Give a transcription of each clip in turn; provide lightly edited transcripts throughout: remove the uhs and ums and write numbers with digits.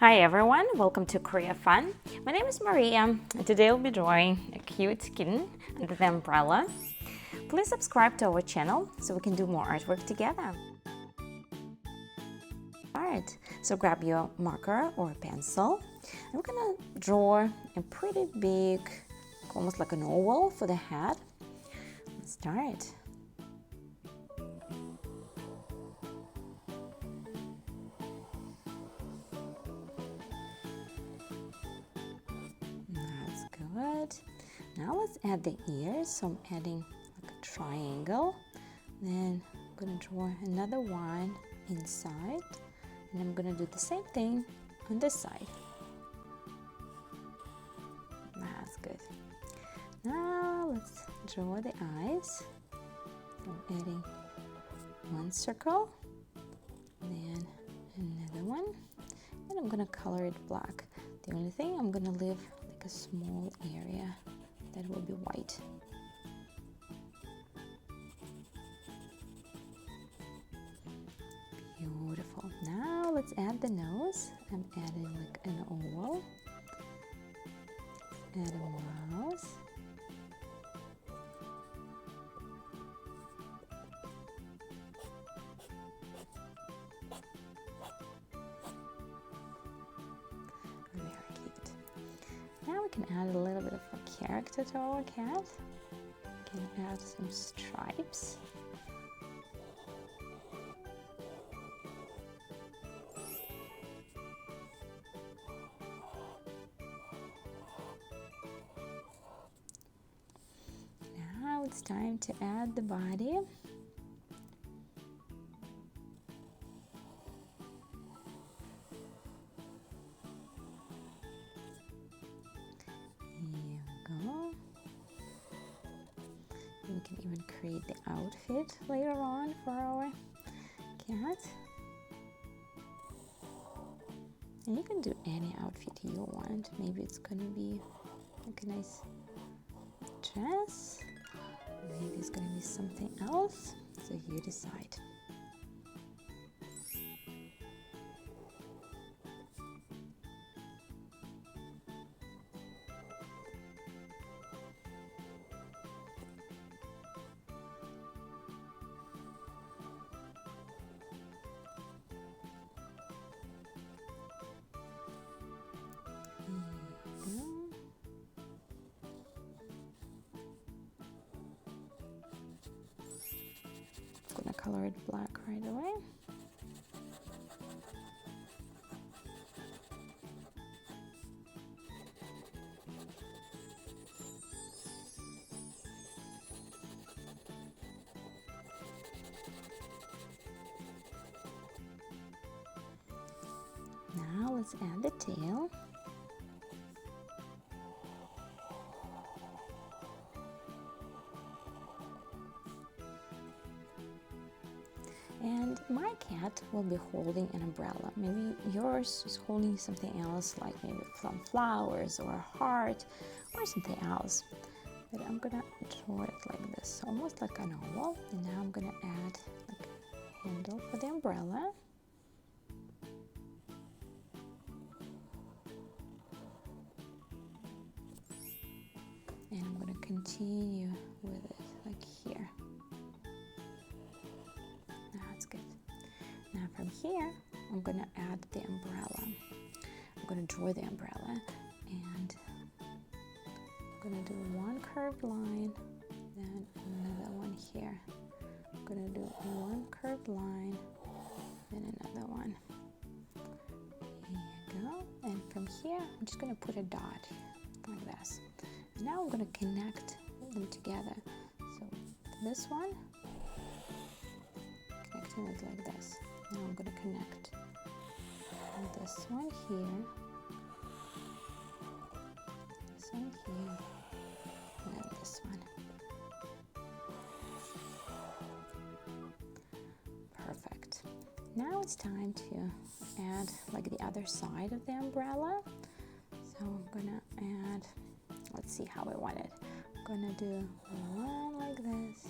Hi everyone, welcome to Creofun. My name is Maria and today I'll be drawing a cute kitten under the umbrella. Please subscribe to our channel so we can do more artwork together. Alright, so grab your marker or pencil. And we're gonna draw a pretty big, almost like an oval for the head. Let's start. Good. Now let's add the ears. So I'm adding like a triangle. Then I'm gonna draw another one inside, and I'm gonna do the same thing on this side. That's good. Now let's draw the eyes. So I'm adding one circle, then another one, and I'm gonna color it black. The only thing I'm gonna leave a small area that will be white. Beautiful. Now let's add the nose. I'm adding like an oval. Add a mouse. Now we can add a little bit of a character to our cat. We can add some stripes. Now it's time to add the body. We can even create the outfit later on for our cat. And you can do any outfit you want. Maybe it's gonna be like a nice dress. Maybe it's gonna be something else. So you decide. I'm gonna color it black right away. Now let's add the tail. And my cat will be holding an umbrella. Maybe yours is holding something else, like maybe some flowers or a heart or something else. But I'm gonna draw it like this, almost like an oval. And now I'm gonna add like a handle for the umbrella. And I'm gonna continue with it like here. That's good. Now from here, I'm gonna add the umbrella. I'm gonna draw the umbrella, and I'm gonna do one curved line, then another one here. I'm gonna do one curved line, then another one. Here you go. And from here, I'm just gonna put a dot like this. And now I'm gonna connect them together. So this one, connecting it like this. Now I'm going to connect this one here, this one here, and this one. Perfect. Now it's time to add like the other side of the umbrella. So I'm going to add, let's see how I want it. I'm going to do one like this.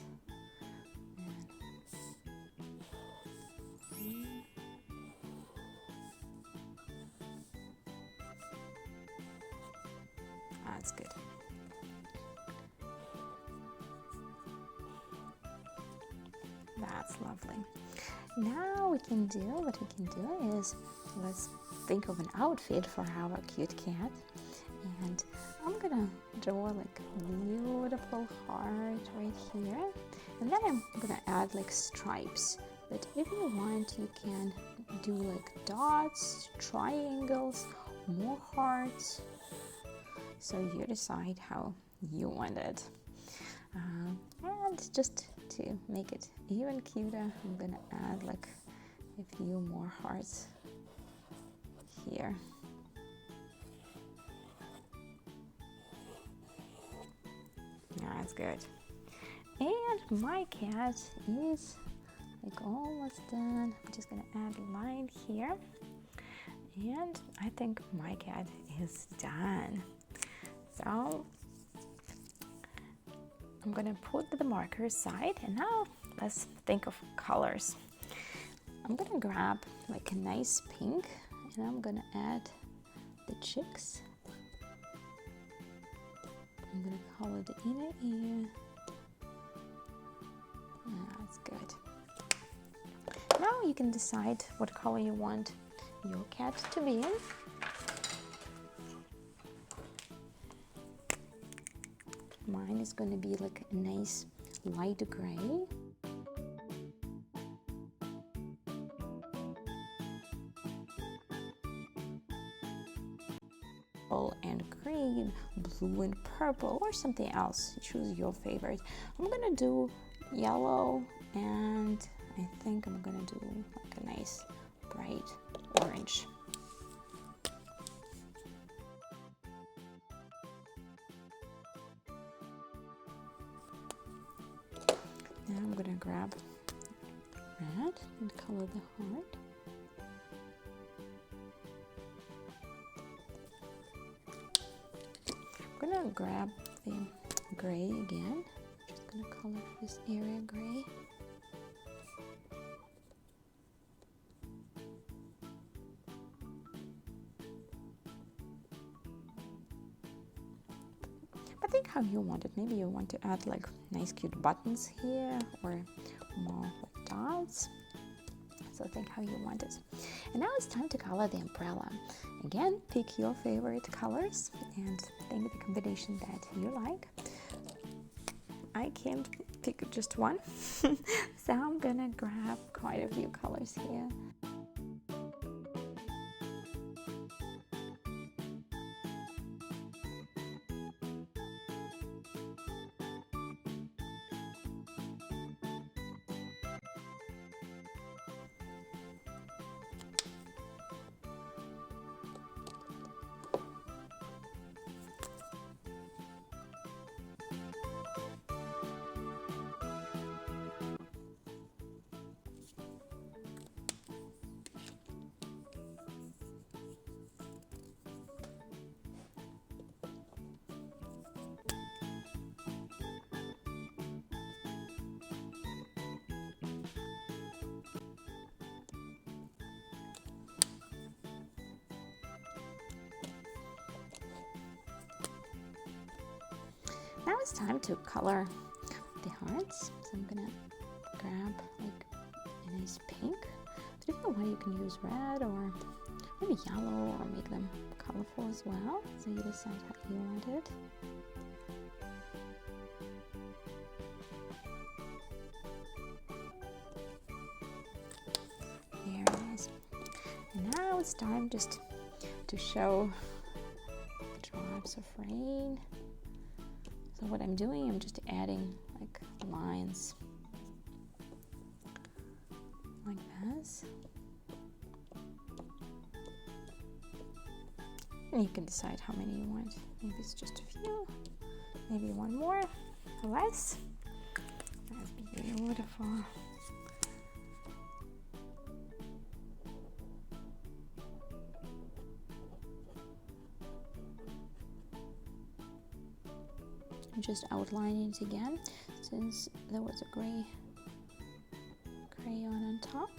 That's good. That's lovely. Now what we can do is, let's think of an outfit for our cute cat. And I'm gonna draw like a beautiful heart right here. And then I'm gonna add like stripes. But if you want, you can do like dots, triangles, more hearts. So you decide how you want it. And just to make it even cuter, I'm gonna add like a few more hearts here. That's good. And my cat is like almost done. I'm just gonna add a line here. And I think my cat is done. So I'm gonna put the marker aside, and now let's think of colors. I'm gonna grab like a nice pink, and I'm gonna add the cheeks. I'm gonna color the inner ear. That's good. Now you can decide what color you want your cat to be in. Mine is going to be like a nice light gray. And green, blue and purple, or something else. Choose your favorite. I'm gonna do yellow, and I think I'm gonna do like a nice bright orange. Now I'm gonna grab red and color the heart. I'm gonna grab the gray again. Just gonna color this area gray. But think how you want it. Maybe you want to add like nice cute buttons here, or more like dots. So think how you want it. And now it's time to color the umbrella. Again, pick your favorite colors and think the combination that you like. I can't pick just one, so I'm gonna grab quite a few colors here. Now it's time to color the hearts. So I'm gonna grab like a nice pink. But if you want, you can use red or maybe yellow, or make them colorful as well. So you decide how you want it. Very nice. And now it's time just to show the drops of rain. So what I'm doing, I'm just adding like lines like this. And you can decide how many you want. Maybe it's just a few, maybe one more or less. That's beautiful. Just outline it again, since there was a gray crayon on top.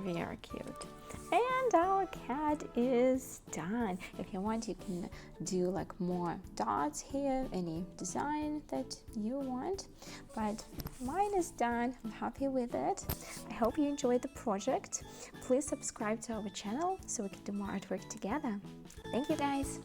Very cute. And our cat is done. If you want, you can do like more dots here, any design that you want. But mine is done. I'm happy with it. I hope you enjoyed the project. Please subscribe to our channel so we can do more artwork together. Thank you, guys.